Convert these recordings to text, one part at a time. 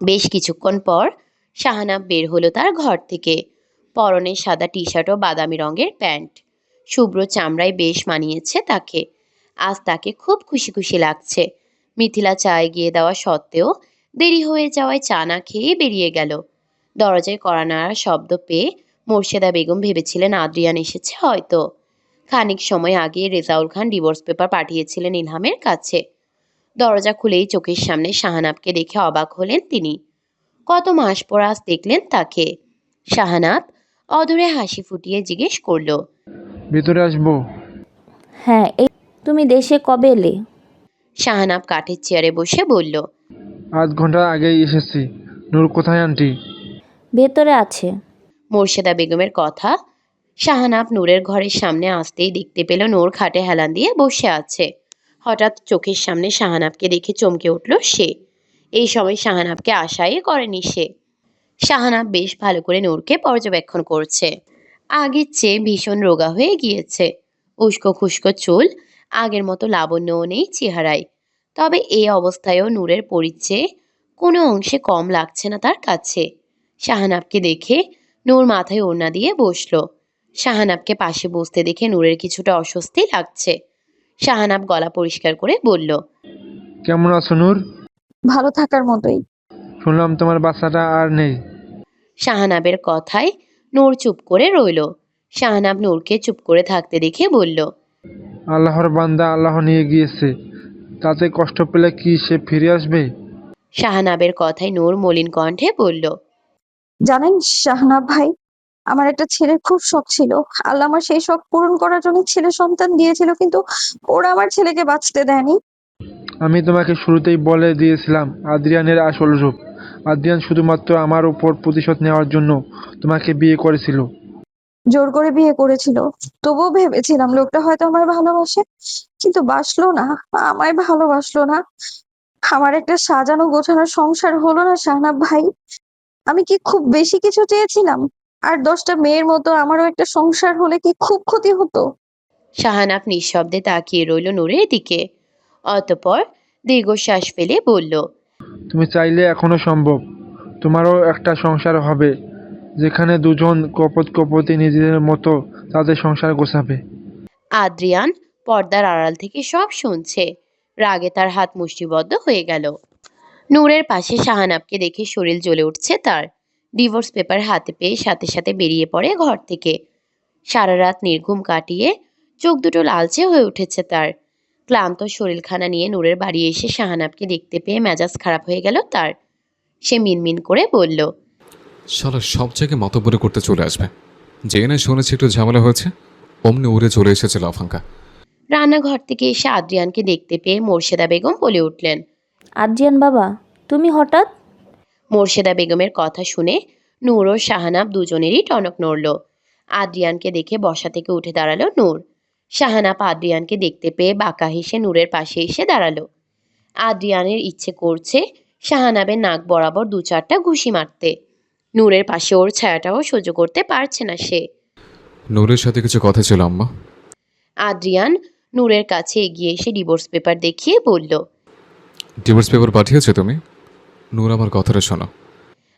বেশ কিছুক্ষণ পর শাহানাব বের হলো তার ঘর থেকে। পরনে সাদা টি শার্ট ও বাদামি রঙের প্যান্ট। শুভ্র চামড়ায় বেশ মানিয়েছে তাকে। আজ তাকে খুব খুশি খুশি লাগছে। মিথিলা চায় গিয়ে দেওয়া সত্ত্বেও দেরি হয়ে যাওয়ায় চা না খেয়ে বেরিয়ে গেল। দরজায় কড়া নাড়ার শব্দ পেয়ে মোর্শেদা বেগম ভেবেছিলেন আদ্রিয়ান এসেছে হয়তো। খানিক সময় আগে রেজাউল খান ডিভোর্স পেপার পাঠিয়েছিলেন ইলহামের কাছে। দরজা খুলেই চোখের সামনে শাহানাবকে দেখে অবাক হলেন তিনি। কত মাস পর আজ দেখলেন তাকে। শাহানাব অধরে হাসি ফুটিয়ে জিজ্ঞেস করলো, ভিতরে আসবো? হ্যাঁ, এই তুমি দেশে কবে এলে? শাহানাব কাঠের চেয়ারে বসে বলল, আধ ঘন্টা আগেই এসেছি। নূর কোথায় আন্টি? ভেতরে আছে। মোর্শেদা বেগমের কথা শাহানাব নূরের ঘরের সামনে আসতেই দেখতে পেল নূর খাটে হেলান দিয়ে বসে আছে। হঠাৎ চোখের সামনে শাহানাবকে দেখে চমকে উঠল সে। এই সময় শাহানাবকে আশাই করেনি সে। শাহানাব বেশ ভালো করে নূরকে পর্যবেক্ষণ করছে। আগের চেয়ে ভীষণ রোগা হয়ে গিয়েছে। উস্কো খুস্কো চুল, আগের মতো লাবণ্যও নেই চেহারায়। তবে এই অবস্থায়ও নূরের পরিচয়ে কোনো অংশে কম লাগছে না তার কাছে। শাহানাবকে দেখে নূর মাথায় ওড়না দিয়ে বসলো। শাহানাবকে পাশে বসতে দেখে নূরের কিছুটা অস্বস্তি লাগছে। শাহানাব গলা পরিষ্কার করে বলল, কেমন আছো নূর? ভালো থাকার মতোই। শুনলাম তোমার বাচ্চাটা আর নেই। শাহানাবের কথায় নূর চুপ করে রইল। শাহানাব নূরকে চুপ করে থাকতে দেখে বলল, আল্লাহর বান্দা আল্লাহ নিয়ে গিয়েছে, তাতে কষ্ট পেলে কি সে ফিরে আসবে? শাহানাবের কথায় নূর মলিন কণ্ঠে বলল, জানেন শাহনাব ভাই, আমার একটা ছেলের খুব শখ ছিল। আল্লাহ আমার সেই শখ পূরণ করার জন্য ছেলে সন্তান দিয়েছিল, কিন্তু ওরা আমার ছেলেকে বাঁচতে দেয়নি। আমি তোমাকে শুরুতেই বলে দিয়েছিলাম আদ্রিয়ানের আসল রূপ। আদ্রিয়ান শুধুমাত্র আমার উপর প্রতিশোধ নেওয়ার জন্য তোমাকে বিয়ে করেছিল। জোর করে বিয়ে করেছিল। তবুও ভেবেছিলাম লোকটা হয়তো আমায় ভালোবাসে, কিন্তু বাসলো না, আমায় ভালোবাসলো না। আমার একটা সাজানো গোছানো সংসার হলো না শাহনাব ভাই। আমি কি খুব বেশি কিছু চেয়েছিলাম? আর 10টা মেয়ের মতো আমারও একটা সংসার হলে কি খুব ক্ষতি হতো? শাহানাব নিঃশব্দে তাকিয়ে রইল নূরের দিকে। অতঃপর দীর্ঘশ্বাস ফেলে বলল, তুমি চাইলে এখনো সম্ভব। তোমারও একটা সংসার হবে, যেখানে দুজন কপতি নিজেদের মতো তাদের সংসার গোছাবে। আদ্রিয়ান পর্দার আড়াল থেকে সব শুনছে। রাগে তার হাত মুষ্টিবদ্ধ হয়ে গেল। নূরের পাশে শাহানাবকে দেখে শরীর জ্বলে উঠছে তার। ডিভোর্স পেপার হাতে পেয়ে সাথে সাথে বেরিয়ে পড়ে ঘর থেকে। সারা রাত নির্ঘুম কাটিয়ে চোখ দুটো লালচে হয়ে উঠেছে তার। ক্লান্ত শরীরখানা নিয়ে নূরের বাড়ি এসে শাহানাবকে দেখতে পেয়ে মেজাজ খারাপ হয়ে গেল তার। সে মিনমিন করে বলল, শালা সব জায়গায় মাতব্বরি করতে চলে আসবে। যে না শুনেছি একটু ঝামেলা হয়েছে, অমনি উড়ে চলে এসেছে লাফাঙ্কা। রান্নাঘর থেকে এসে আদ্রিয়ানকে দেখতে পেয়ে মোর্শেদা বেগম বলে উঠলেন। আদ্রিয়ান বাবা, তুমি হঠাৎ? মোর্শেদা বেগমের কথা শুনে নূর ও শাহানাব দুজনেরই টনক নড়ল। আদ্রিয়ানকে দেখে বসা থেকে উঠে দাঁড়ালো নূর। শাহানাব আদ্রিয়ানকে দেখতে পেয়ে বাঁকা হেসে নূরের পাশে এসে দাঁড়ালো। আদ্রিয়ানের ইচ্ছে করছে শাহানাবের নাক বরাবর 2-4টা ঘুষি মারতে। নূরের পাশে ওর ছায়াটাও সহ্য করতে পারছে না সে। নূরের সাথে কিছু কথা ছিল আম্মা। আদ্রিয়ান নূরের কাছে এগিয়ে এসে ডিভোর্স পেপার দেখিয়ে বলল, ডিভোর্স পেপার পাঠিয়েছে তুমি? নূর আমার কথাটা শোনো।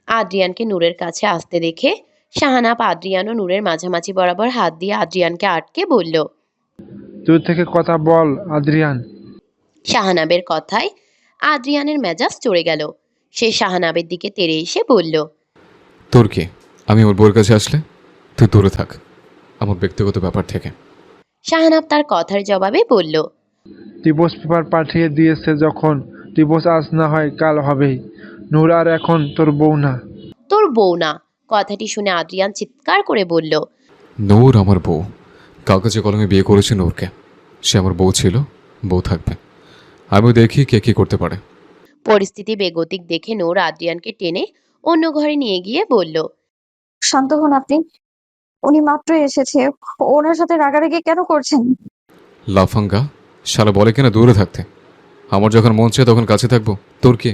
আদ্রিয়ানকে নূরের কাছে আসতে দেখে শাহানাব আদ্রিয়ান ও নূরের মাঝামাঝি বরাবর হাত দিয়ে আদ্রিয়ানকে আটকে বলল। দূর থেকে কথা বল আদ্রিয়ান। শাহানাবের কথায় আদ্রিয়ানের মেজাজ চড়ে গেল। সে শাহানাবের দিকে তেড়ে এসে বলল, তোর কি? আমি ওর বউয়ের কাছে আসলে তুই দূরে থাক আমার ব্যক্তিগত ব্যাপার থেকে। শাহানাব তার কথার জবাবে বলল, ডিভোর্স পেপার পাঠিয়ে দিয়েছে যখন, ডিভোর্স আজ না হয় কাল হবেই। নূর আর এখন তোর বউ না। তোর বউ না? কথাটি শুনে আদ্রিয়ান চিৎকার করে বলল, নূর আমার বউ। কাগজে কলমে বিয়ে করেছে নূরকে। সে আমার বউ ছিল, বউ থাকবে। আমিও দেখি কে কি করতে পারে। পরিস্থিতি বেগতিক দেখে নূর আদ্রিয়ানকে টেনে অন্য ঘরে নিয়ে গিয়ে বলল, শান্ত হন আপনি। উনি মাত্র এসেছে, ওনার সাথে রাগারাগি কেন করছেন? লাফাঙ্গা শালা বলে কিনা দূরে থাকতে। আমার যখন মন চায় তখন কাছে থাকবো, তোর কি?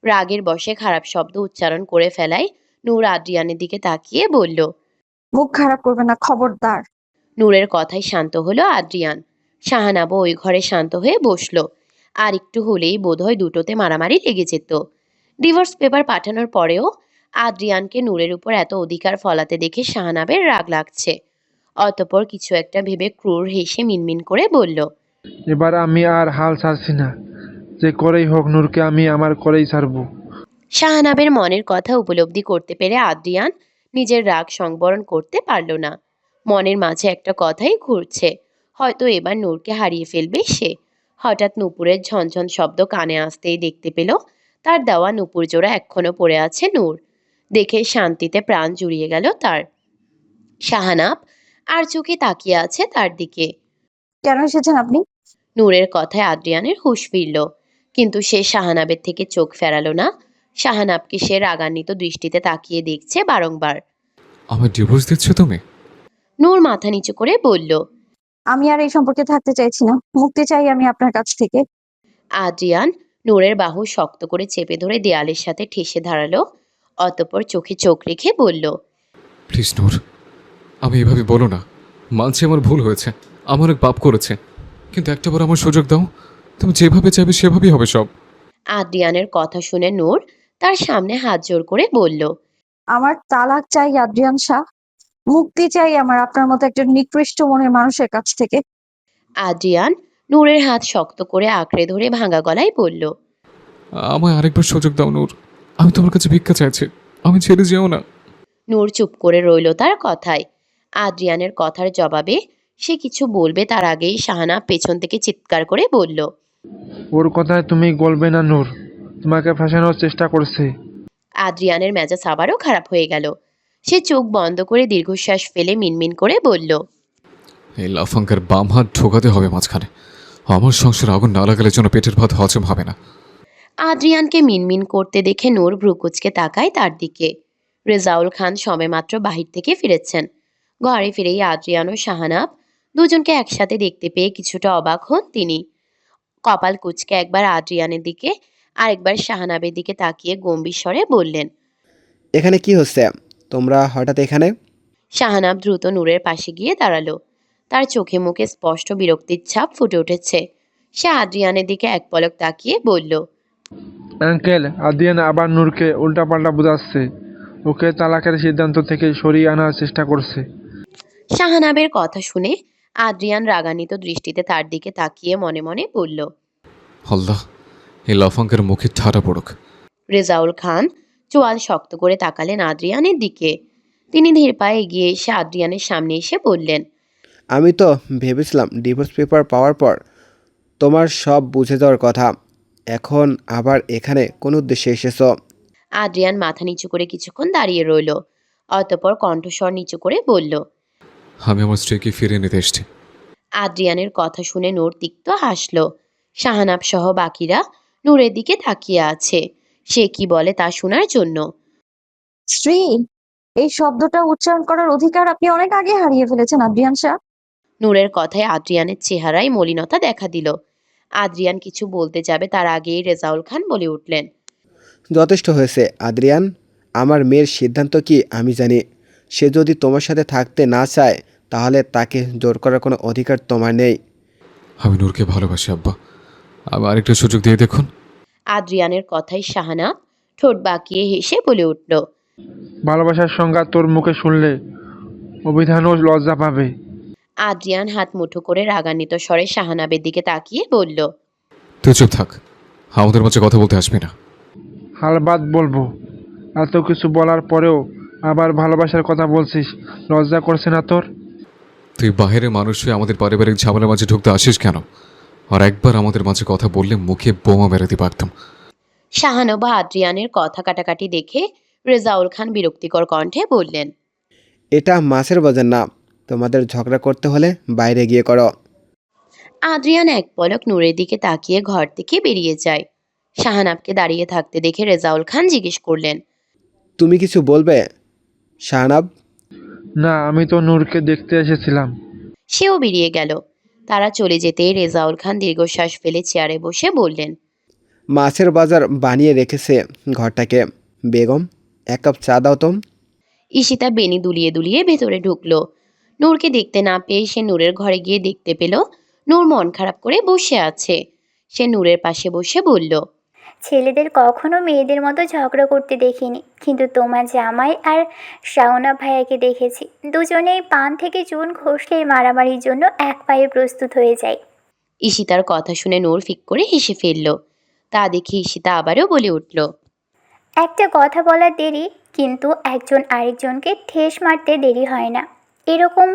রাগের বশে খারাপ শব্দ উচ্চারণ করে ফেলায় নূর আদ্রিয়ানের দিকে তাকিয়ে বলল। মুখ খারাপ করবে না, খবরদার। নূরের কথায় শান্ত হলো আদ্রিয়ান। শাহানাবও ওই ঘরে শান্ত হয়ে বসলো। আর একটু হলেই বোধহয় দুটোতে মারামারি লেগে যেত। ডিভোর্স পেপার পাঠানোর পরেও আদ্রিয়ানকে নূরের উপর এত অধিকার ফলাতে দেখে শাহানাবের রাগ লাগছে। অতঃপর কিছু একটা ভেবে ক্রূর হেসে মিনমিন করে বলল, এবার আমি আর হাল ছাড়ছি না। যে করেই হোক নূরকে আমি আমার করেই ছাড়বো। শাহানাবের মনের কথা উপলব্ধি করতে পেরে আদ্রিয়ান নিজের রাগ সংবরণ করতে পারল না। মনের মাঝে একটা কথাই ঘুরছে, হয়তো এবার নূরকে হারিয়ে ফেলবে সে। হঠাৎ নূপুরের ঝনঝন শব্দ কানে আসতেই দেখতে পেল তার দেওয়া নূপুর জোড়া এখনো পড়ে আছে নূর। দেখে শান্তিতে প্রাণ জুড়িয়ে গেল তার। শাহানাব আর চোখে তাকিয়ে আছে তার দিকে। কেন এসেছেন আপনি? নূরের কথায় আদ্রিয়ানের হুঁশ ফিরল, কিন্তু সে শাহানাবের থেকে চোখ ফেরালো না। শাহানাবকে সে রাগান্বিত দৃষ্টিতে তাকিয়ে দেখছে বারংবার। আমার ডিভোর্স দিচ্ছ তুমি? নূর মাথা নিচু করে বলল। আমি আর এই সম্পর্কে থাকতে চাইছি না, মুক্তি চাই আমি আপনার কাছ থেকে। আদ্রিয়ান নূরের বাহু শক্ত করে চেপে ধরে দেয়ালের সাথে ঠেসে ধারালো। অতঃপর চোখে চোখ রেখে বলল, প্লিজ নূর, আমি এভাবে বলো না। মানছি আমার ভুল হয়েছে, আমার এক পাপ করেছে, কিন্তু একটাবার আমার সুযোগ দাও। তুমি যেভাবে চাইবে সেভাবেই হবে সব। আদ্রিয়ানের কথা শুনে নূর তার সামনে হাত জোর করে বলল, আমার তালাক চাই আদ্রিয়ান শাহ। মুক্তি চাই আমার আপনার মতো একজন নিকৃষ্ট মনের মানুষের কাছ থেকে। আদ্রিয়ান নূরের হাত শক্ত করে আঁকড়ে ধরে ভাঙা গলায় বলল, আমায় আরেকবার সুযোগ দাও নূর, আমি তোমার কাছে ভিক্ষা চাইছি, আমি ছেড়ে যেও না। নূর চুপ করে রইল তার কথায়। আদ্রিয়ানের কথার জবাবে সে কিছু বলবে তার আগেই শাহানা পেছন থেকে চিৎকার করে বলল, ওর কথায় তুমি গলবে না নূর, তোমাকে ফাঁসানোর চেষ্টা করছে। আদ্রিয়ানের মেজাজ আবারও খারাপ হয়ে গেল। সে চোখ বন্ধ করে দীর্ঘশ্বাস ফেলে মিনমিন করে বলল, এই লাফাঙ্কার বাম হাত ঢোকাতে হবে মাঝখানে। আমার সংসার আগুন না লাগালে যেন পেটের ভাত হজম হবে না। আদ্রিয়ানকে মিনমিন করতে দেখে নূর ভ্রুকুচকে তাকায় তার দিকে। রেজাউল খান সবেমাত্র বাহির থেকে ফিরেছেন। ঘরে ফিরেই আদ্রিয়ান ও শাহানাব দুজনকে একসাথে দেখতে পেয়ে কিছুটা অবাক হন তিনি। কপাল কুঁচকে একবার আদ্রিয়ানের দিকে আরেকবার শাহানাবের দিকে তাকিয়ে গম্ভীর স্বরে বললেন। এখানে কি হচ্ছে? তোমরা হঠাৎ এখানে? শাহানাব দ্রুত নূরের পাশে গিয়ে দাঁড়ালো। তার চোখে মুখে স্পষ্ট বিরক্তির ছাপ ফুটে উঠেছে। সে আদ্রিয়ানের দিকে এক পলক তাকিয়ে বলল, আঙ্কেল, আদিয়ান আবার নূরকে উল্টাপাল্টা বোঝাচ্ছে। ওকে তালাকের সিদ্ধান্ত থেকে সরিয়ে আনার চেষ্টা করছে। শাহানাবের কথা শুনে আদ্রিয়ান রাগান্বিত দৃষ্টিতে তার দিকে তাকিয়ে মনে মনে বলল, আল্লাহ, এই লাফাঙ্কার মুখে ঠাটা পড়ুক। রেজাউল খান চোয়াল শক্ত করে তাকালেন আদ্রিয়ানের দিকে। তিনি ধীর পায়ে এগিয়ে এসে আদ্রিয়ানের সামনে এসে বললেন, আমি তো ভেবেছিলাম ডিভোর্স পেপার পাওয়ার পর তোমার সব বুঝে যাওয়ার কথা। এখন আবার এখানে কোন উদ্দেশ্যে এসেছো? আদ্রিয়ান মাথা নিচু করে কিছুক্ষণ দাঁড়িয়ে রইল। অতঃপর কণ্ঠস্বর নিচু করে বলল, আমি আমার স্ত্রীকে ফিরিয়ে নিতে এসেছি। আদ্রিয়ানের কথা শুনে নূর তিক্ত হাসল। শাহানাব সহ বাকিরা নূরের দিকে তাকিয়ে আছে সে কি বলে তা শোনার জন্য। স্ত্রী, এই শব্দটা উচ্চারণ করার অধিকার আপনি অনেক আগে হারিয়ে ফেলেছেন আদ্রিয়ান শাহ। নূরের কথায় আদ্রিয়ানের চেহারায় মলিনতা দেখা দিল। আদ্রিয়ান কিছু বলতে যাবে তার আগেই রেজাউল খান বলে উঠলেন, যথেষ্ট হয়েছে আদ্রিয়ান। আমার মেয়ের সিদ্ধান্ত কি আমি জানি। সে যদি তোমার সাথে থাকতে না চায় তাহলে তাকে জোর করার কোনো অধিকার তোমার নেই। আমি নূরকে ভালোবাসি আব্বা, আমি আরেকটা সুযোগ দিয়ে দেখুন। আদ্রিয়ানের কথায় শাহানা ঠোঁট বাঁকিয়ে হেসে বলে উঠল, ভালোবাসার সংজ্ঞা তোর মুখে শুনলে অভিধানও লজ্জা পাবে। আদ্রিয়ান হাত মুঠো করে রাগান্বিত স্বরে শাহানাবের দিকে তাকিয়ে বলল, তুই চুপ থাক, আমাদের মাঝে কথা বলতে আসবি না। হালবাদ বলবো। এত কিছু বলার পরেও আবার ভালোবাসার কথা বলছিস, লজ্জা করছে না তোর? তুই বাহিরের মানুষ হয়ে আমাদের পারিবারিক ঝামেলার মাঝে ঢুকতে আসিস কেন? আর একবার আমাদের মাঝে কথা বললে মুখে বোমা মেরে পারতাম। শাহানবা আদ্রিয়ানের কথা কাটাকাটি দেখে রেজাউল খান বিরক্তিকর কণ্ঠে বললেন, এটা মাছের বাজার না। তোমাদের ঝগড়া করতে হলে বাইরে গিয়ে করো। আদ্রিয়ান এক পলক নূরের দিকে তাকিয়ে ঘর থেকে বেরিয়ে যায়। শাহানাবকে দাঁড়িয়ে থাকতে দেখে রেজাউল খান জিজ্ঞেস করলেন, তুমি কিছু বলবে শাহনাব? না, আমি তো নূরকে দেখতে এসেছিলাম। সেও বেরিয়ে গেল। তারা চলে যেতেই রেজাউল খান দীর্ঘশ্বাস ফেলে চেয়ারে বসে বললেন, মাছের বাজার বানিয়ে রেখেছে ঘরটাকে। বেগম, এক কাপ চা দাও তো। ঈশিতা বেনি দুলিয়ে দুলিয়ে ভেতরে ঢুকলো। নূরকে দেখতে না পেয়ে সে নূরের ঘরে গিয়ে দেখতে পেল নূর মন খারাপ করে বসে আছে। সে নূরের পাশে বসে বলল, ছেলেদের কখনো মেয়েদের মতো ঝগড়া করতে দেখিনি, কিন্তু তোমার জামাই আর শাওনা ভাইয়াকে দেখেছি। দুজনেই পান থেকে চুন ঘষলেই মারামারির জন্য এক পায়ে প্রস্তুত হয়ে যায়। ঈশিতার কথা শুনে নূর ফিক করে হেসে ফেলল। তা দেখে ঈশিতা আবারও বলে উঠল, একটা কথা বলার দেরি, কিন্তু একজন আরেকজনকে ঠেস মারতে দেরি হয় না। এরকম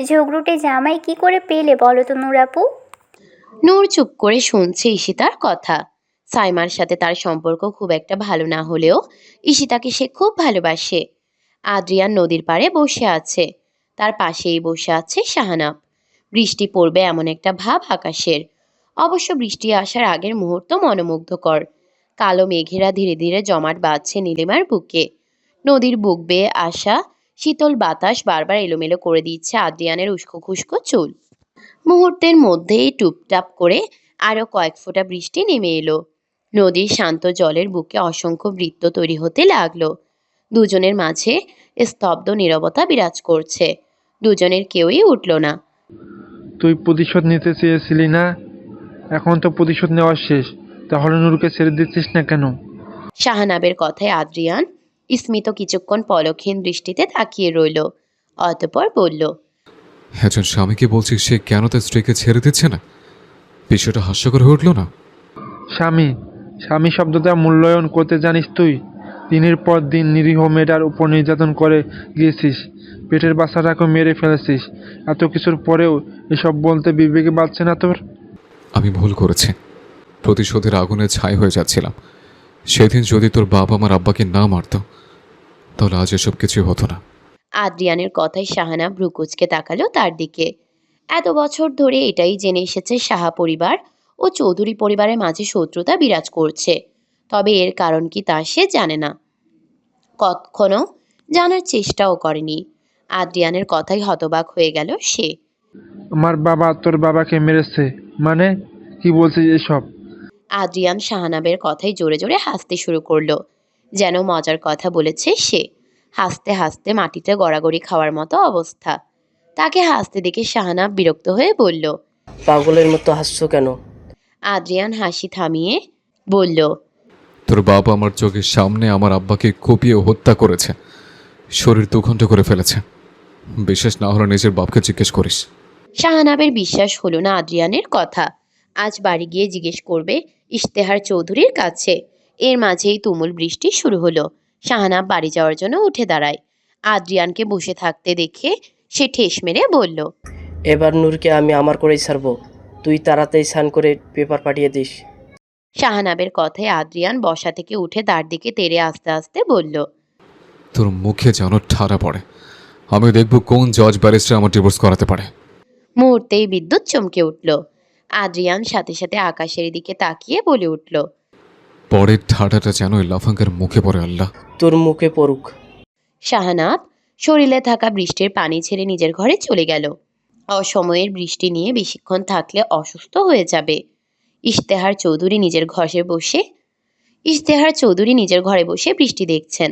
ঝগড়ুটে জামাই কি করে পেলে বলো তো নুরাপু? নূর চুপ করে শুনছে ঈশিতার কথা। সাইমার সাথে তার সম্পর্ক খুব একটা ভালো না হলেও ঈশিতাকে সে খুব ভালোবাসে। আদ্রিয়ান নদীর পাড়ে বসে আছে। তার পাশেই বসে আছে শাহানাব। বৃষ্টি পড়বে এমন একটা ভাব আকাশের। অবশ্য বৃষ্টি আসার আগের মুহূর্ত মনোমুগ্ধকর। কালো মেঘেরা ধীরে ধীরে জমাট বাঁধছে নীলিমার বুকে। নদীর বুক বেয়ে আসা শীতল বাতাস বারবার এলোমেলো করে দিচ্ছে আদ্রিয়ানের উস্কো খুস্কো চুল। মুহূর্তের মধ্যেই টুপটাপ করে আরো কয়েক ফোঁটা বৃষ্টি নেমে এলো। নদীর শান্ত জলের বুকে অসংখ্য বৃত্ত তৈরি হতে লাগলো। দুজনের মাঝে স্তব্ধ নীরবতা বিরাজ করছে। দুজনের কেউই উঠল না। তুই প্রতিশোধ নিতে চেয়েছিলি না? এখন তো প্রতিশোধ নেওয়া শেষ, তাহলে নূরকে ছেড়ে দিচ্ছিস না কেন? শাহানাবের কথায় আদ্রিয়ান স্মিত কিছুক্ষণ পলকহীন দৃষ্টিতে তাকিয়ে রইল। অতঃপর বলল, একজন স্বামীকে বলছি সে কেন তার স্ত্রীকে ছেড়ে দিচ্ছে না? বিষয়টা হাস্যকর হয়ে উঠল না? স্বামী, স্বামী শব্দটা মূল্যায়ন করতে জানিস তুই? দিনের পর দিন নিরীহ মেয়েটার উপর নির্যাতন করে গিয়েছিস, পেটের বাচ্চাটাকে মেরে ফেলেছিস। এত কিছুর পরেও এসব বলতে বিবেকে বাঁচছে না তোর? আমি ভুল করেছি, প্রতিশোধের আগুনে ছাই হয়ে যাচ্ছিলাম। সেদিন যদি তোর বাবা আমার আব্বাকে না মারত, তাহলে আজ এসব কিছুই হতো না। আদ্রিয়ানের কথায় শাহানা ভ্রুকুচকে তাকালো তার দিকে। এত বছর ধরে এটাই জেনে এসেছে সাহা পরিবার ও চৌধুরী পরিবারের মাঝে শত্রুতা বিরাজ করছে। তবে এর কারণ কি তা সে জানে না, কখনো জানার চেষ্টাও করেনি। আদ্রিয়ানের কথাই হতবাক হয়ে গেল সে। আমার বাবা তোর বাবাকে মেরেছে মানে? কি বলছিস এসব? আদ্রিয়ান শাহানাবের কথাই জোরে জোরে হাসতে শুরু করলো, যেন মজার কথা বলেছে সে। হাসতে হাসতে মাটিতে গড়াগড়ি খাওয়ার মতো অবস্থা। তাকে হাসতে দেখে শাহানাব বিরক্ত হয়ে বলল। পাগলের মতো হাসছো কেন? আদ্রিয়ান হাসি থামিয়ে বলল, তোর বাবা আমার চোখের সামনে আমার আব্বাকে কুপিয়ে হত্যা করেছে, শরীর দুখণ্ড করে ফেলেছে। বিশ্বাস না হলে নিজের বাপকে জিজ্ঞেস করিস। শাহানাবের বিশ্বাস হলো না আদ্রিয়ানের কথা। আজ বাড়ি গিয়ে জিজ্ঞেস করবে ইশতেহার চৌধুরীর কাছে। এর মাঝেই তুমুল বৃষ্টি শুরু হলো। শাহানাব বাড়ি যাওয়ার জন্য উঠে দাঁড়ায়। আদ্রিয়ানকে বসে থাকতে দেখে সে ঠেস মেরে বলল, এবার নূরকে আমি আমার করেই ছাড়বো। তুই তাড়াতাড়ি স্নান করে পেপার পাঠিয়ে দিস। শাহানাবের কথায় আদ্রিয়ান বসা থেকে উঠে তার দিকে তেড়ে আস্তে আস্তে বলল, তোর মুখে যেন ঠাড়া পড়ে। আমি দেখব কোন জজ ব্যারিস্টার আমার ডিভোর্স করাতে পারে। মুহূর্তেই বিদ্যুৎ চমকে উঠল। আদ্রিয়ান সাথে সাথে আকাশের দিকে তাকিয়ে বলে উঠল, পরের ঠাড়াটা যেন ওই লাফাঙ্গার মুখে পড়ে আল্লাহ। তোর মুখে পড়ুক। শাহানাব শরীরে থাকা বৃষ্টির পানি ছেড়ে নিজের ঘরে চলে গেল। অসময়ের বৃষ্টি নিয়ে বেশিক্ষণ থাকলে অসুস্থ হয়ে যাবে। ইশতেহার চৌধুরী নিজের ঘরে বসে বৃষ্টি দেখছেন।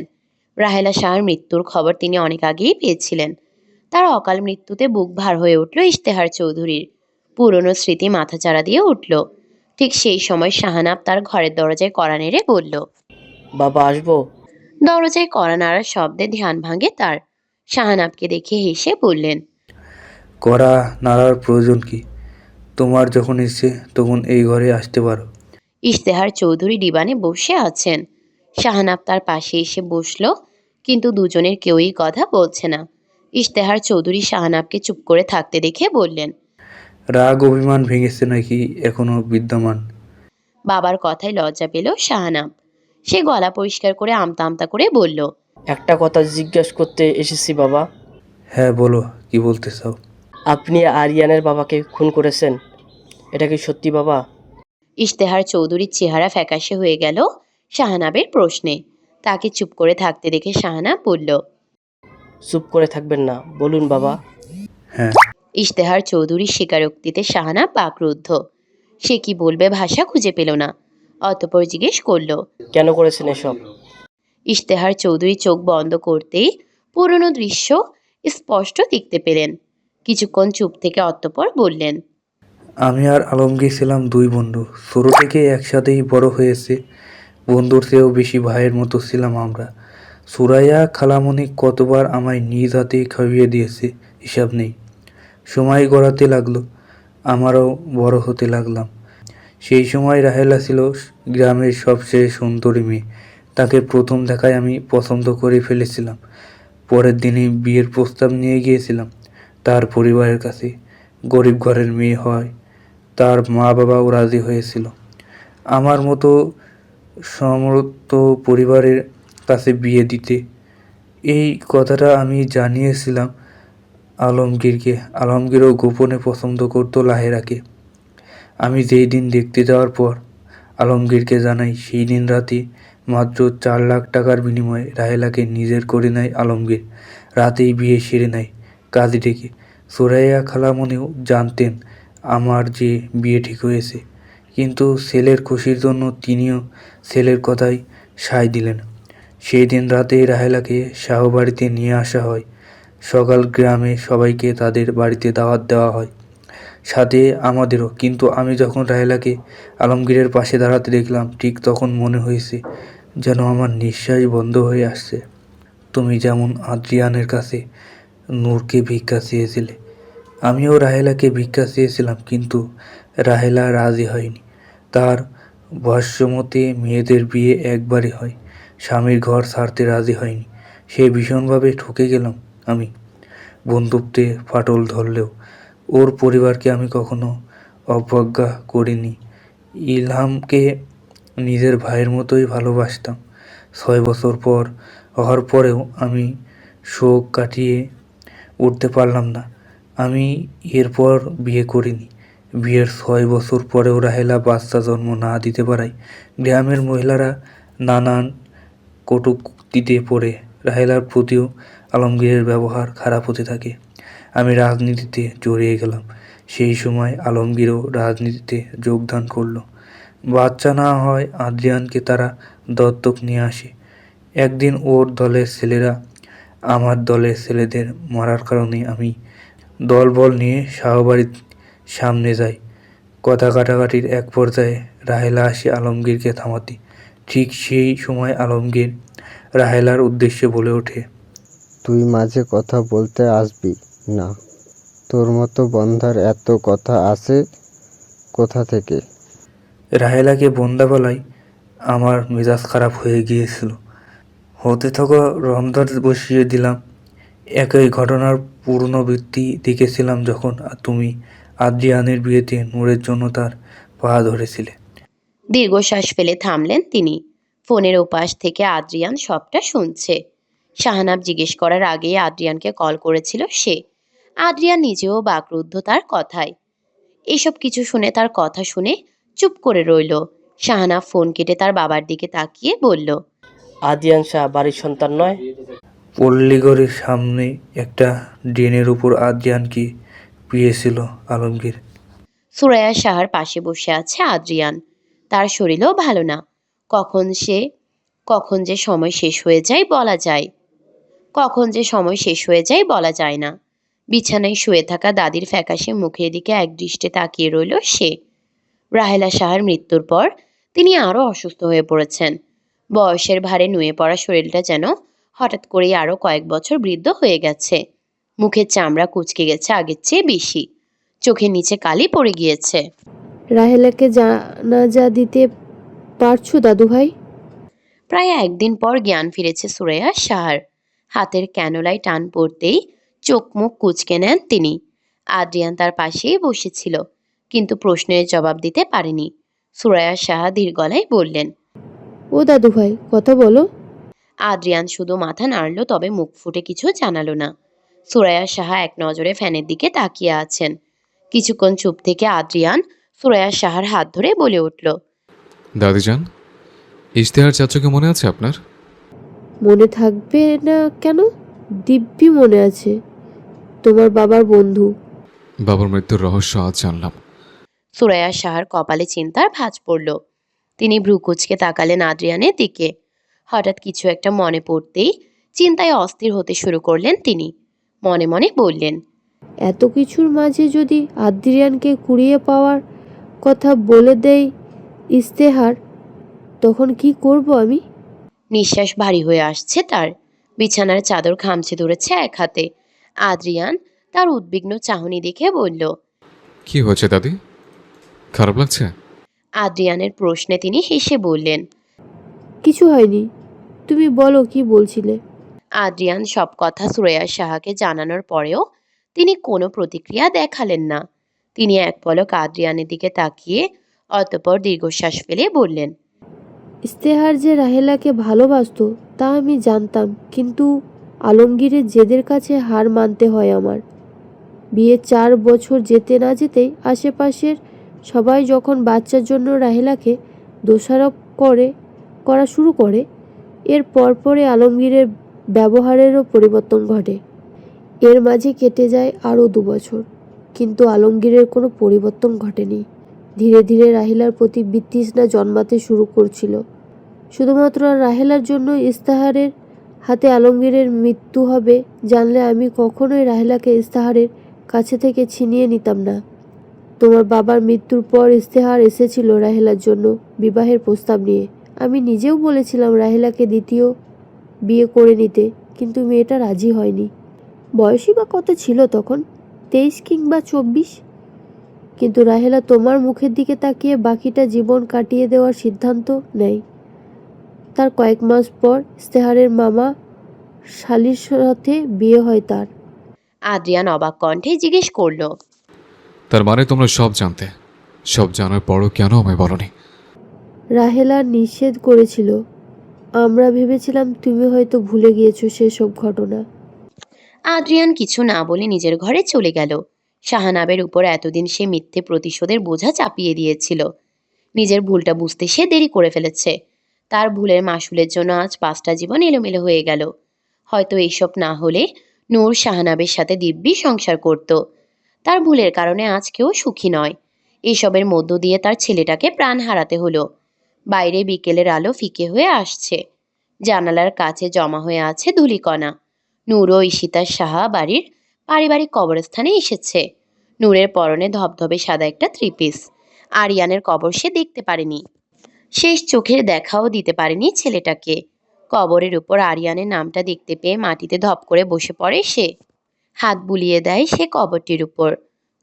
রাহেলা শাহর মৃত্যুর খবর তিনি অনেক আগেই পেয়েছিলেন। তার অকাল মৃত্যুতে বুক ভার হয়ে উঠল ইশতেহার চৌধুরীর। পুরনো স্মৃতি মাথাচাড়া দিয়ে উঠল। ঠিক সেই সময় শাহানাব তার ঘরের দরজায় কড়া নেড়ে বলল। বাবা আসবো? দরজায় কড়া নাড়ার শব্দে ধ্যান ভাঙে তার। শাহানাবকে দেখে হেসে বললেন, কড়া নাড়ার প্রয়োজন কি? তোমার যখন ইচ্ছে তখন এই ঘরে আসতে পারো। ইশতেহার চৌধুরী ডিবানে বসে আছেন। শাহানাব তার পাশে এসে বসলো, কিন্তু দুজনের কেউই কথা বলছে না। ইশতেহার চৌধুরী শাহানাবকে চুপ করে থাকতে দেখে বললেন, রাগ অভিমান ভেঙেছে নাকি এখনো বিদ্যমান? বাবার কথায় লজ্জা পেল শাহানাব। সে গলা পরিষ্কার করে আমতা আমতা করে বলল, একটা কথা জিজ্ঞেস করতে এসেছি বাবা। হ্যাঁ বলো, কি বলতে চাও? আপনি আরিয়ানের বাবাকে খুন করেছেন, এটা কি সত্যি বাবা? ইশতেহার চৌধুরীর চেহারা ফ্যাকাশে হয়ে গেল শাহানাবের প্রশ্নে। তাকে চুপ করে থাকতে দেখে শাহানাব বলল, চুপ করে থাকবেন না, বলুন বাবা। হ্যাঁ। ইশতেহার চৌধুরীর স্বীকারোক্তিতে শাহানাব বাকরুদ্ধ। সে কি বলবে ভাষা খুঁজে পেল না। অতঃপর জিজ্ঞেস করল, কেন করেছেন এসব? ইশতেহার চৌধুরী চোখ বন্ধ করতেই পুরনো দৃশ্য স্পষ্ট দেখতে পেলেন। কিছুক্ষণ চুপ থেকে অতঃপর বললেন, আমি আর আলমগীর ছিলাম দুই বন্ধু, ছোট থেকে একসাথেই বড় হয়েছে। বন্ধুর চেয়েও বেশি ভাইয়ের মতো ছিলাম আমরা। সুরাইয়া খালামণি কতবার আমায় নিজ হাতে খাইয়ে দিয়েছে, হিসাব নেই। সময় গড়াতে লাগলো, আমারও বড় হতে লাগলাম। সেই সময় রাহেলা ছিল গ্রামের সবচেয়ে সুন্দরী মেয়ে। তাকে প্রথম দেখায় আমি পছন্দ করে ফেলেছিলাম। পরের দিনই বিয়ের প্রস্তাব নিয়ে গিয়েছিলাম তার পরিবারের কাছে। গরিব ঘরের মেয়ে হয়, তার মা বাবাও রাজি হয়েছিল। আমার মতো সমর্থ পরিবারের কাছে বিয়ে দিতে। এই কথাটা আমি জানিয়েছিলাম আলমগীরকে। আলমগীরও গোপনে পছন্দ করতো লাহেরাকে। আমি যেই দিন দেখতে যাওয়ার পর আলমগীরকে জানাই, সেই দিন রাতে মাত্র 4 লাখ টাকার বিনিময়ে রাহেলাকে নিজের করে নেয় আলমগীর। রাতেই বিয়ে সেরে নেয় কাজী ডেকে। সুরাইয়া খালামণিও জানতেন আমার যে বিয়ে ঠিক হয়েছে, কিন্তু ছেলের খুশির জন্য তিনিও ছেলের কথাই সায় দিলেন। সেই দিন রাতেই রাহেলাকে শাহবাড়িতে নিয়ে আসা হয়। সকাল গ্রামে সবাইকে তাদের বাড়িতে দাওয়াত দেওয়া হয়, সাথে আমাদেরও। কিন্তু আমি যখন রাহেলাকে আলমগীরের পাশে দাঁড়াতে দেখলাম, ঠিক তখন মনে হয়েছে যেন আমার নিঃশ্বাস বন্ধ হয়ে আসছে। তুমি যেমন আদ্রিয়ানের কাছে নূরকে ভিক্ষা চেয়েছিলে, আমিও রাহেলাকে ভিক্ষা চেয়েছিলাম, কিন্তু রাহেলা রাজি হয়নি। তার ভাষ্যমতে মেয়েদের বিয়ে একবারই হয়, স্বামীর ঘর ছাড়তে রাজি হয়নি। সে ভীষণভাবে ঠকে গেলাম আমি। বন্ধুত্বে ফাটল ধরলেও ওর পরিবারকে আমি কখনো অবজ্ঞা করিনি। ইলহামকে নিজের ভাইয়ের মতোই ভালোবাসতাম। 6 বছর পর হওয়ার পরেও আমি শোক কাটিয়ে উঠতে পারলাম না। আমি এরপর বিয়ে করিনি। বিয়ের 6 বছর পরেও রাহেলা বাচ্চা জন্ম না দিতে পারায় গ্রামের মহিলারা নানান কটূক্তিতে পড়ে। রাহেলার প্রতিও আলমগীরের ব্যবহার খারাপ হতে থাকে। আমি রাজনীতিতে জড়িয়ে গেলাম। সেই সময় আলমগীরও রাজনীতিতে যোগদান করলো। বাচ্চা না হয় আদ্রিয়ানকে তারা দত্তক নিয়ে আসে। একদিন ওর দলের ছেলেরা আমার দলের ছেলেদের মারার কারণে আমি দলবল নিয়ে শাহবাড়ির সামনে যাই। কথা কাটাকাটির এক পর্যায়ে রাহেলা আসে আলমগীরকে থামাতে। ঠিক সেই সময় আলমগীর রাহেলার উদ্দেশ্যে বলে ওঠে, তুই মাঝে কথা বলতে আসবি না? তোর মতো বন্ধার এত কথা আসে কোথা থেকে? রাহেলাকে বন্দা বলাই আমার মেজাজ খারাপ হয়ে গিয়েছিল। হতে থাকা রমদার বসিয়ে দিলাম। একই ঘটনার পুনরাবৃত্তি দেখেছিলাম যখন তুমি আদ্রিয়ানের বিয়েতে নূরের জন্য তার পা ধরেছিলে। দীর্ঘশ্বাস ফেলে থামলেন তিনি। ফোনের ওপাশ থেকে আদ্রিয়ান সবটা শুনছে। শাহানাব জিজ্ঞেস করার আগেই আদ্রিয়ানকে কল করেছিল সে। আদ্রিয়ান নিজেও বাকরুদ্ধ তার কথায়। এসব কিছু শুনে, তার কথা শুনে চুপ করে রইল। শাহানাব ফোন কেটে তার বাবার দিকে তাকিয়ে বলল, আদিয়ান শাহ বাড়ির সন্তান নয়? পল্লীঘরের সামনে একটা ড্রেনের উপর আদ্রিয়ানকে পেয়েছিল আলমগীর। সুরাইয়া শাহার পাশে বসে আছে আদ্রিয়ান। তার শরীরও ভালো না। কখন যে সময় শেষ হয়ে যায় বলা যায় কখন যে সময় শেষ হয়ে যায় বলা যায় না। বিছানায় শুয়ে থাকা দাদির ফ্যাকাশে মুখের দিকে একদৃষ্টে তাকিয়ে রইল সে। রাহেলা শাহার মৃত্যুর পর তিনি আরও অসুস্থ হয়ে পড়েছেন। বয়সের ভারে নুয়ে পড়া শরীরটা যেন হঠাৎ করেই আরও কয়েক বছর বৃদ্ধ হয়ে গেছে। মুখের চামড়া কুঁচকে গেছে আগের চেয়ে বেশি। চোখের নিচে কালি পড়ে গিয়েছে। রাহেলাকে জানাজা দিতে পারছো দাদু ভাই? প্রায় একদিন পর জ্ঞান ফিরেছে সুরাইয়া শাহার। হাতের ক্যানোলায় টান পড়তেই চোখ মুখ কুঁচকে নেন তিনি। আদ্রিয়ান তার পাশেই বসেছিল, কিন্তু প্রশ্নের জবাব দিতে পারেনি। সুরাইয়া শাহা ধীর গলায় বললেন, ও দাদু ভাই, কথা বলো। আদ্রিয়ান শুধু মাথা নাড়ল, তবে মুখ ফুটে কিছু জানালো না। সুরাইয়া শাহা এক নজরে ফ্যানের দিকে তাকিয়ে আছেন। কিছুক্ষণ চুপ থেকে আদ্রিয়ান সুরাইয়া শাহার হাত ধরে বলে উঠল, দাদিজান, ইশতেহার চাচাকে মনে আছে আপনার? মনে থাকবে না কেন? দিব্যি মনে আছে। তোমার বাবার বন্ধু। বাবার মৃত্যুর রহস্য আজ জানলাম। সুরাইয়া শাহার কপালে চিন্তার ভাঁজ পড়ল। তিনি ভ্রু কুঁচকে তাকালেন আদ্রিয়ানের দিকে। হঠাৎ কিছু একটা মনে পড়তেই চিন্তায় অস্থির হতে শুরু করলেন তিনি। মনে মনে বললেন, এত কিছুর মাঝে যদি আদ্রিয়ানকে কুড়িয়ে পাওয়ার কথা বলে দেয় ইস্তেহার, তখন কি করব আমি? নিঃশ্বাস ভারী হয়ে আসছে তার। বিছানার চাদর খামচে ধরেছে এক হাতে। আদ্রিয়ান তার উদ্বিগ্ন চাহনি দেখে বলল। কি হয়েছে দাদি? খারাপ লাগছে? আদ্রিয়ানের প্রশ্নে তিনি হেসে বললেন। কিছু হয়নি, তুমি বলো কি বলছিলে। আদ্রিয়ান সব কথা সুরাইয়া সাহাকে জানানোর পরেও তিনি কোনো প্রতিক্রিয়া দেখালেন না। তিনি এক পলক আদ্রিয়ানের দিকে তাকিয়ে অতঃপর দীর্ঘশ্বাস ফেলে বললেন। ইস্তেহার যে রাহেলাকে ভালোবাসতো তা আমি জানতাম, কিন্তু আলমগীরের জেদের কাছে হার মানতে হয় আমার। বিয়ে 4 বছর যেতে না যেতেই আশেপাশের সবাই যখন বাচ্চার জন্য রাহেলাকে দোষারোপ করা শুরু করে, এর পরপরে আলমগীরের ব্যবহারেরও পরিবর্তন ঘটে। এর মাঝে কেটে যায় আরও 2 বছর, কিন্তু আলমগীরের কোনো পরিবর্তন ঘটেনি। ধীরে ধীরে রাহেলার প্রতি বিতৃষ্ণা জন্মাতে শুরু করছিল। শুধুমাত্র রাহেলার জন্য ইস্তাহারের হাতে আলমগীরের মৃত্যু হবে জানলে আমি কখনোই রাহেলাকে ইস্তাহারের কাছে থেকে ছিনিয়ে নিতাম না। তোমার বাবার মৃত্যুর পর ইস্তেহার এসেছিল রাহেলার জন্য বিবাহের প্রস্তাব নিয়ে। আমি নিজেও বলেছিলাম রাহেলাকে দ্বিতীয় বিয়ে করে নিতে, কিন্তু মেয়েটা রাজি হয়নি। বয়সই বা কত ছিল তখন, 23 কিংবা 24। কিন্তু রাহেলা তোমার মুখের দিকে তাকিয়ে বাকিটা জীবন কাটিয়ে দেওয়ার সিদ্ধান্ত নেয়। তার কয়েক মাস পর ইস্তেহারের মামা শালির সাথে বিয়ে হয় তার। আদ্রিয়ান অবাক কণ্ঠে জিজ্ঞেস করল। তার মানে তোমরা সব জানতে, সব জানার পরও কেন আমায় বলনি? রাহেলা নিষেধ করেছিল। আমরা ভেবেছিলাম তুমি হয়তো ভুলে গিয়েছো সেসব ঘটনা। আদ্রিয়ান কিছু না বলে নিজের ঘরে চলে গেল। শাহানাবের উপর এতদিন সে মিথ্যে প্রতিশোধের বোঝা চাপিয়ে দিয়েছিল। নিজের ভুলটা বুঝতে সে দেরি করে ফেলেছে। তার ভুলের মাসুলের জন্য আজ 5টা জীবন এলোমেলো হয়ে গেল। হয়তো এইসব না হলে নূর শাহানাবের সাথে দিব্যি সংসার করত। তার ভুলের কারণে আজ কেউ সুখী নয়। এসবের মধ্য দিয়ে তার ছেলেটাকে প্রাণ হারাতে হলো। বাইরে বিকেলের আলো ফিকে হয়ে আসছে। জানালার কাছে জমা হয়ে আছে ধূলিকণা। নূর ও ঈশিতার সাহা বাড়ির পারিবারিক কবরস্থানে এসেছে। নূরের পরনে ধবধবে সাদা একটা থ্রি-পিস। আরিয়ানের কবর সে দেখতে পারেনি। শেষ চোখের দেখাও দিতে পারেনি ছেলেটাকে। কবরের উপর আরিয়ানের নামটা দেখতে পেয়ে মাটিতে ধপ করে বসে পড়ে সে। হাত বুলিয়ে দেয় সে কবরটির উপর।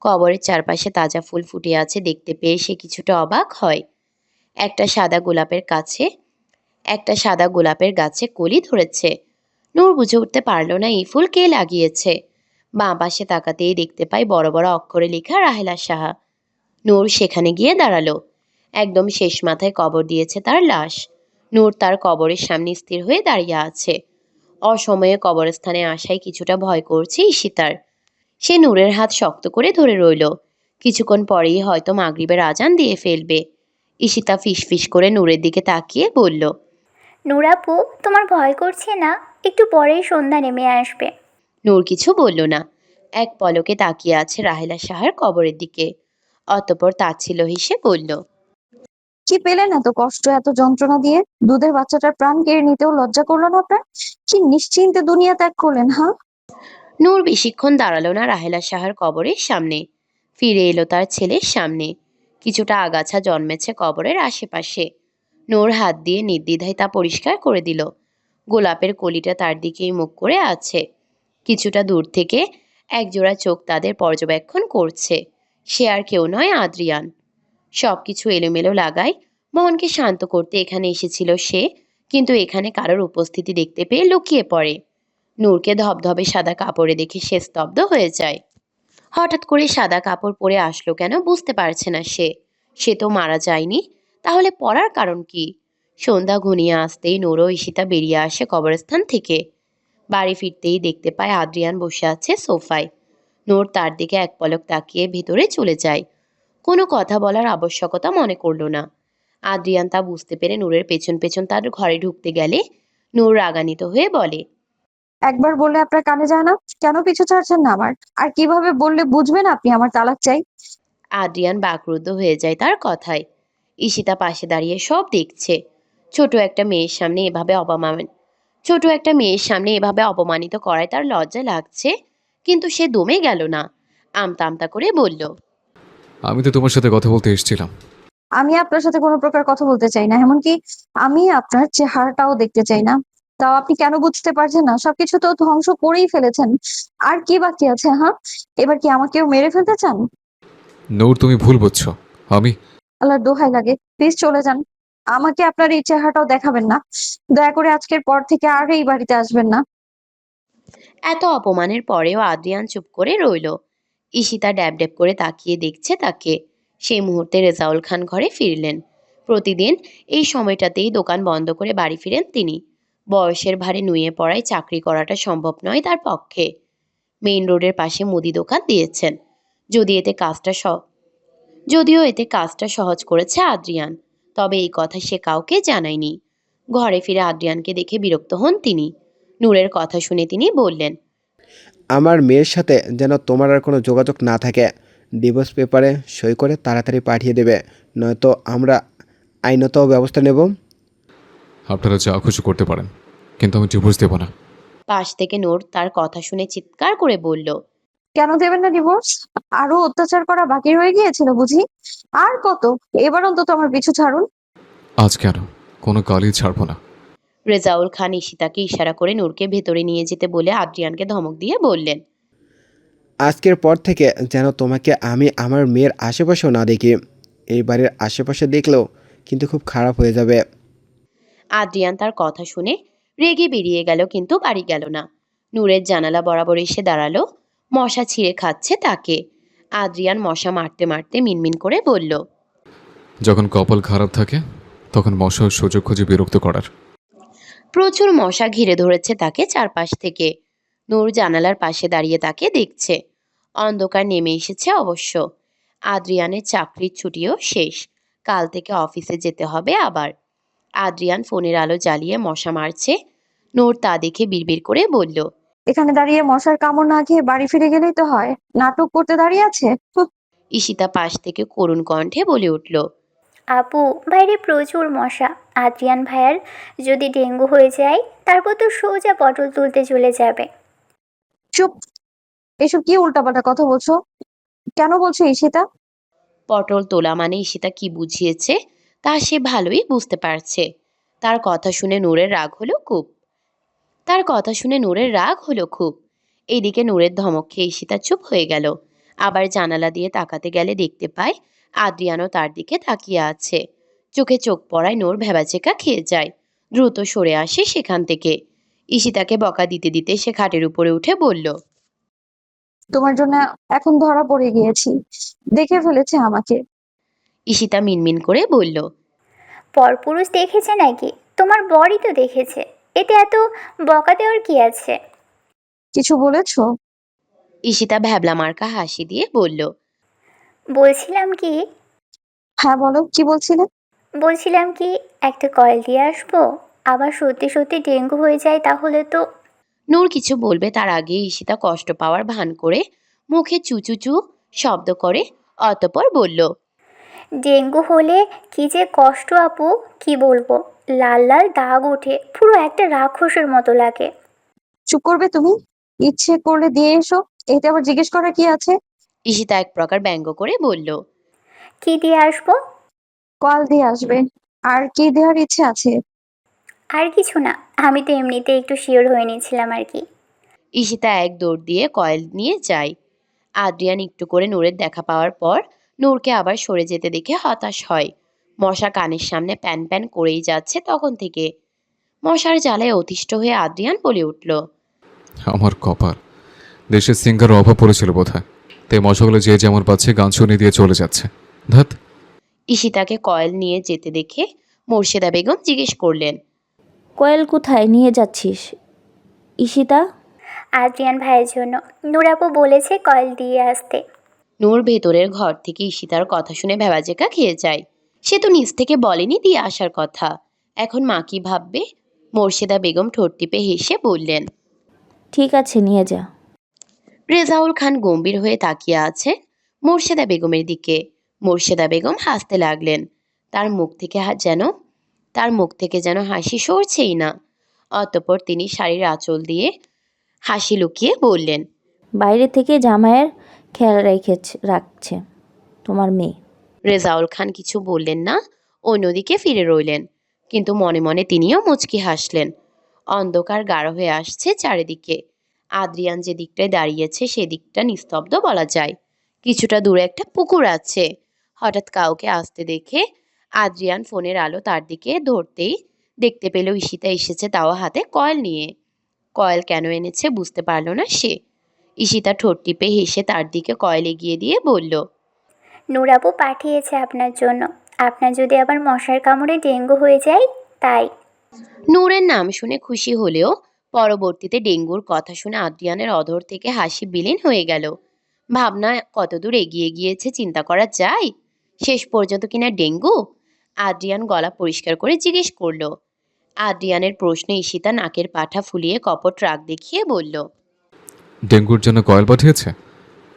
কবরের চারপাশে তাজা ফুল ফুটে আছে দেখতে পেয়ে সে কিছুটা অবাক হয়। একটা সাদা গোলাপের গাছে কলি ধরেছে। নূর বুঝে উঠতে পারল না এই ফুল কে লাগিয়েছে। বাঁ পাশে তাকাতেই দেখতে পায় বড় বড় অক্ষরে লেখা রাহেলা সাহা। নূর সেখানে গিয়ে দাঁড়ালো। একদম শেষ মাথায় কবর দিয়েছে তার লাশ। নূর তার কবরের সামনে স্থির হয়ে দাঁড়িয়ে আছে। অসময়ে কবরস্থানে আসায় কিছুটা ভয় করছে ঈশিতার। সে নূরের হাত শক্ত করে ধরে রইল। কিছুক্ষণ পরেই হয়তো মাগরিবের আজান দিয়ে ফেলবে। ঈশিতা ফিসফিস করে নূরের দিকে তাকিয়ে বলল। নুরাপু, তোমার ভয় করছে না? একটু পরেই সন্ধ্যা নেমে আসবে। নূর কিছু বলল না। এক পলকে তাকিয়ে আছে রাহেলা সাহার কবরের দিকে। অতঃপর তাচ্ছিল্য হেসে বলল। কি পেলেন এত কষ্ট, এত যন্ত্রণা দিয়ে? দুধের বাচ্চাটার প্রাণ কেড়ে নিতেও লজ্জা করলো না আপনার? কি নিশ্চিন্তে দুনিয়া ত্যাগ করলেন, হ্যাঁ? নূর বেশিক্ষণ দাঁড়ালো না রাহেলা সাহার কবরের সামনে। ফিরে এলো তার ছেলের সামনে। কিছুটা আগাছা জন্মেছে কবরের আশেপাশে। নূর হাত দিয়ে নির্দ্বিধায় তা পরিষ্কার করে দিল। গোলাপের কলিটা তার দিকেই মুখ করে আছে। কিছুটা দূর থেকে একজোড়া চোখ তাদের পর্যবেক্ষণ করছে। সে আর কেউ নয়, আদ্রিয়ান। সবকিছু এলোমেলো লাগায় মনকে শান্ত করতে এখানে এসেছিল সে, কিন্তু এখানে কারোর উপস্থিতি দেখতে পেয়ে লুকিয়ে পড়ে। নূরকে ধবধবে সাদা কাপড়ে দেখে সে স্তব্ধ হয়ে যায়। হঠাৎ করে সাদা কাপড় পরে আসলো কেন বুঝতে পারছে না সে। সে তো মারা যায়নি, তাহলে পরার কারণ কি? সন্ধ্যা ঘনিয়ে আসতেই নূর ও ঈশিতা বেরিয়ে আসে কবরস্থান থেকে। বাড়ি ফিরতেই দেখতে পায় আদ্রিয়ান বসে আছে সোফায়। নূর তার দিকে এক পলক তাকিয়ে ভেতরে চলে যায়। কোনো কথা বলার আবশ্যকতা মনে করল না। আদ্রিয়ান তা বুঝতে পেরে নূরের পেছন পেছন তার ঘরে ঢুকতে গেলে নূর রাগান্বিত হয়ে বলে। একবার বললে আপনার কানে যায় না? কেন পিছু ছাড়ছেন না আমার? আর কিভাবে বললে বুঝবেন আপনি আমার তালাক চাই? আদ্রিয়ান বাকরুদ্ধ হয়ে যায় তার কথায়। ঈশিতা পাশে দাঁড়িয়ে সব দেখছে। ছোট একটা মেয়ের সামনে এভাবে অপমানিত করায় তার লজ্জা লাগছে কিন্তু সে দমে গেল না। আমতা আমতা করে বলল, আমি তো তোমার সাথে কথা বলতে এসেছিলাম। আমি আপনার সাথে কোনো প্রকার কথা বলতে চাই না, এমনকি আমি আপনার চেহারাটাও দেখতে চাই না। তাও আপনি কেন বুঝতে পারছেন না? সবকিছু তো ধ্বংস করেই ফেলেছেন। আর কি বাকি আছে? হ্যাঁ, এবার কি আমাকেও মেরে ফেলতে চান? নূর, তুমি ভুল বুঝছো। আমি আল্লাহর দোহাই লাগে, প্লিজ চলে যান। আমাকে আপনার এই চেহারাটাও দেখাবেন না। দয়া করে আজকের পর থেকে আর এই বাড়িতে আসবেন না। এত অপমানের পরেও আদ্রিয়ান চুপ করে রইল। ঈশিতা ড্যাব ড্যাব করে তাকিয়ে দেখছে তাকে। সেই মুহূর্তে রেজাউল খান ঘরে ফিরলেন। প্রতিদিন এই সময়টাতেই দোকান বন্ধ করে বাড়ি ফিরেন তিনি। বয়সের ভারে নুয়ে পড়ায় চাকরি করাটা সম্ভব নয় তার পক্ষে। মেইন রোডের পাশে মুদি দোকান দিয়েছেন। যদি এতে কাজটা যদিও এতে কাজটা সহজ করেছে আদ্রিয়ান, তবে এই কথা সে কাউকে জানায়নি। ঘরে ফিরে আদ্রিয়ানকে দেখে বিরক্ত হন তিনি। নূরের কথা শুনে তিনি বললেন, আমার মেয়ের সাথে যেন তোমার আর কোনো যোগাযোগ না থাকে। ডিভোর্স পেপারে সই করে তাড়াতাড়ি পাঠিয়ে দেবে, নয়তো আমরা আইনত ব্যবস্থা নেব। আপনারা যা খুশি করতে পারেন, কিন্তু আমি ডিভোর্স দেব না। পাশ থেকে নূর তার কথা শুনে চিৎকার করে বলল, কেন দেবেন না ডিভোর্স? আরো অত্যাচার করা বাকি রয়ে গিয়েছিল বুঝি? আর কত? এবার অন্তত আমার পিছু ছাড়ুন। আজ কেন, কোনো কালই ছাড়বো না। রেজাউল খান ঈশিতাকে ইশারা করে নূরকে ভেতরে নিয়ে যেতে বলে আদ্রিয়ানকে ধমক দিয়ে বললেন, আজকের পর থেকে যেন তোমাকে আমি আমার মেয়ের আশেপাশেও না দেখি। এই বাড়ির আশেপাশে দেখলেও কিন্তু খুব খারাপ হয়ে যাবে। আদ্রিয়ান তার কথা শুনে রেগে বেরিয়ে গেল, কিন্তু বাড়ি গেল না। নূরের জানালা বরাবর এসে দাঁড়ালো। মশা ছিঁড়ে খাচ্ছে তাকে। আদ্রিয়ান মশা মারতে মারতে মিনমিন করে বলল, যখন কপাল খারাপ থাকে তখন মশার সুযোগ খুঁজে বিরক্ত করার। প্রচুর মশা ঘিরে ধরেছে তাকে চারপাশ থেকে। নূর জানালার পাশে দাঁড়িয়ে তাকে দেখছে। অন্ধকার নেমে এসেছে অবশ্য। আদ্রিয়ানের চাকরির ছুটিও শেষ। কাল থেকে অফিসে যেতে হবে আবার। আদ্রিয়ান ফোনের আলো জ্বালিয়ে মশা মারছে। নূর তা দেখে বিড়বিড় করে বলল, এখানে দাঁড়িয়ে মশার কামড় না খেয়ে বাড়ি ফিরে গেলেই তো হয়। নাটক করতে দাঁড়িয়ে আছে। হুঁ। ঈশিতা পাশ থেকে করুণ কণ্ঠে বলে উঠল, আপু, বাইরে প্রচুর মশা। আদ্রিয়ান ভাইয়ার যদি ডেঙ্গু হয়ে যায়, তারপর তো সোজা পটল তুলতে চলে যাবে। চুপ! এসব কি উল্টাপাল্টা কথা বলছো? কেন বলছো ঈশিতা? পটল তোলা মানে ঈশিতা কি বুঝিয়েছে তা সে ভালোই বুঝতে পারছে। তার কথা শুনে নূরের রাগ হলো খুব। এইদিকে নূরের ধমক খেয়ে ঈশিতা চুপ হয়ে গেল। আবার জানালা দিয়ে তাকাতে গেলে দেখতে পায় আদ্রিয়ানও তার দিকে তাকিয়ে আছে। চোখে চোখ পড়ায় নূর ভ্যাবাচেকা খেয়ে যায়। দ্রুত সরে আসে সেখান থেকে। ঈশিতাকে বকা দিতে দিতে সে খাটের উপরে উঠে বলল, তোমার জন্য এখন ধরা পড়ে গিয়েছি। দেখে ফেলেছে আমাকে। ঈশিতা মিনমিন করে বলল, পরপুরুষ দেখেছে নাকি? তোমার বরই তো দেখেছে। এতে এত বকা দেওয়ার কি আছে? কিছু বলেছো? ঈশিতা ভ্যাবলা মার্কা হাসি দিয়ে বলল, বলছিলাম কি হ্যাঁ বলো, কি বলছিলে? বলছিলাম কি একটা কয়েল দিয়ে আসবো? আবার সত্যি সত্যি ডেঙ্গু হয়ে যায় তাহলে তো। নূর কিছু বলবে তার আগে ঈশিতা কষ্ট পাওয়ার ভান করে মুখে চু চু শব্দ করে অতঃপর বলল, ডেঙ্গু হলে কি যে কষ্ট আপু, কি বলবো। লাল লাল দাগ ওঠে, পুরো একটা রাক্ষসের মতো লাগে। চুপ করবে তুমি? ইচ্ছে করলে দিয়ে এসো, এতে আবার জিজ্ঞেস করা কি আছে? ঈশিতা এক প্রকার ব্যঙ্গ করে বলল, কি দিয়ে আসবো? কল দিয়ে আসবে। আর কি দেওয়ার ইচ্ছে আছে? আর কিছু না, আমি তো এমনিতে একটু শিওর হয়ে নিয়েছিলাম আর কি। ঈশিতা এক দৌড় দিয়ে কয়েল নিয়ে যায়। আদ্রিয়ান একটু করে নূরের দেখা পাওয়ার পর নূরকে আবার সরে যেতে দেখে হতাশ হয়। মশা কানের সামনে প্যান প্যান করেই যাচ্ছে তখন থেকে। মশার জ্বালায় অতিষ্ঠ হয়ে আদ্রিয়ান বলে উঠল, আমার কপাল, দেশের সিঙ্গার অভাব পড়েছিল বোধহয়, তাই মশাগুলো যে যেমন পাচ্ছে গান শুনে দিয়ে চলে যাচ্ছে। ধাত। ঈশিতাকে কয়েল নিয়ে যেতে দেখে মোর্শেদা বেগম জিজ্ঞেস করলেন, কয়েল কোথায় নিয়ে যাচ্ছিস ঈশিতা? আদ্রিয়ান ভাইয়ের জন্য। নুরাপু বলেছে কয়েল দিয়ে আসতে। নূর ভেতরের ঘর থেকে ঈশিতার কথা শুনে ভ্যাবাচেকা খেয়ে যায়। সে তো নিজ থেকে বলেনি দিয়ে আসার কথা। এখন মা কি ভাববে? মোর্শেদা বেগম ঠোঁট টিপে হেসে বললেন। ঠিক আছে, নিয়ে যা। রেজাউল খান গম্ভীর হয়ে তাকিয়ে আছেন মোর্শেদা বেগমের দিকে। মোর্শেদা বেগম হাসতে লাগলেন। তার মুখ থেকে যেন হাসি সরছেই না। অতঃপর তিনি শাড়ির আঁচল দিয়ে হাসি লুকিয়ে বললেন, বাইরে থেকে জামাইয়ের খেয়াল রাখছে তোমার মেয়ে। রেজাউল খান কিছু বললেন না, অন্যদিকে ফিরে রইলেন, কিন্তু মনে মনে তিনিও মুচকি হাসলেন। অন্ধকার গাঢ় হয়ে আসছে চারিদিকে। আদ্রিয়ান যে দিকটায় দাঁড়িয়েছে সেদিকটা নিস্তব্ধ বলা যায়। কিছুটা দূরে একটা পুকুর আছে। হঠাৎ কাউকে আসতে দেখে আদ্রিয়ান ফোনের আলো তার দিকে ধরতেই দেখতে পেল ঈশিতা এসেছে, তাও হাতে কয়েল নিয়ে। কয়েল কেন এনেছে বুঝতে পারল না সে। ঈশিতা ঠোঁট টিপে হেসে তার দিকে কয়েল এগিয়ে দিয়ে বলল, নূর আপু পাঠিয়েছে আপনার জন্য। আপনার যদি আবার মশার কামড়ে ডেঙ্গু হয়ে যায় তাই। নূরের নাম শুনে খুশি হলেও পরবর্তীতে ডেঙ্গুর কথা শুনে আদ্রিয়ানের অধর থেকে হাসি বিলীন হয়ে গেল। ভাবনা কতদূর এগিয়ে গিয়েছে চিন্তা করা যায়। শেষ পর্যন্ত কিনা ডেঙ্গু। আদ্রিয়ান গলা পরিষ্কার করে জিজ্ঞেস করলো। আদ্রিয়ানের প্রশ্নে ঈশিতা নাকের পাঠা ফুলিয়ে কপট রাগ দেখিয়ে বলল, ডেঙ্গুর জন্য কয়েল পাঠিয়েছে?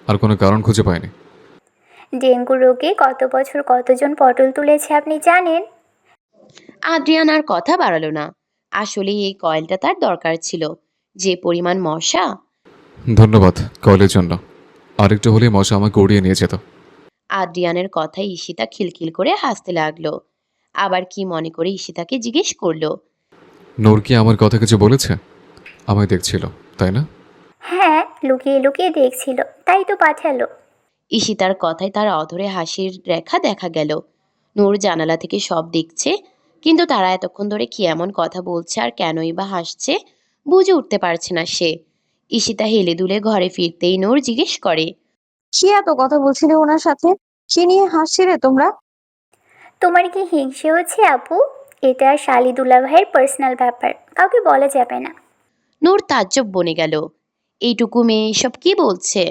আর কোনো কারণ খুঁজে পায়নি? ডেঙ্গু রোগে কত বছর কতজন পটল তুলেছে আপনি জানেন? আদ্রিয়ান আর কথা বাড়ালো না। আসলে এই কয়েলটা তার দরকার ছিল। যে পরিমাণ মশা। ধন্যবাদ কয়েলের জন্য। আরেকটু হলে মশা আমাকে উড়িয়ে নিয়ে যেত। আদ্রিয়ানের কথায় ঈশিতা খিলখিল করে হাসতে লাগলো। আবার কি মনে করে ঈশিতাকে জিজ্ঞেস করলো, নূর কি আমার কথা কিছু বলেছে? আমায় দেখছিল তাই না? হ্যাঁ, লুকিয়ে লুকিয়ে দেখছিল, তাই তো পাঠালো। ঈশিতার কথায় তার অধরে হাসির রেখা দেখা গেল। নূর জানালা থেকে সব দেখছে, কিন্তু তারা এতক্ষণ ধরে কি এমন কথা বলছে আর কেনই বা হাসছে বুঝে উঠতে পারছে না সে। ঈশিতা হেলে দুলে ঘরে ফিরতেই নূর জিজ্ঞেস করে, কি এত কথা বলছিলে ওনার সাথে? কি নিয়ে হাসছিলে তোমরা? তোমার কি হিংসে হচ্ছে আপু? এটা শালি দুলাভাইয়ের পার্সোনাল ব্যাপার, কাউকে বলা যাবে না। নূর তাজ্জব বনে গেল। এইটুকু মেয়ে সব কি বলছে।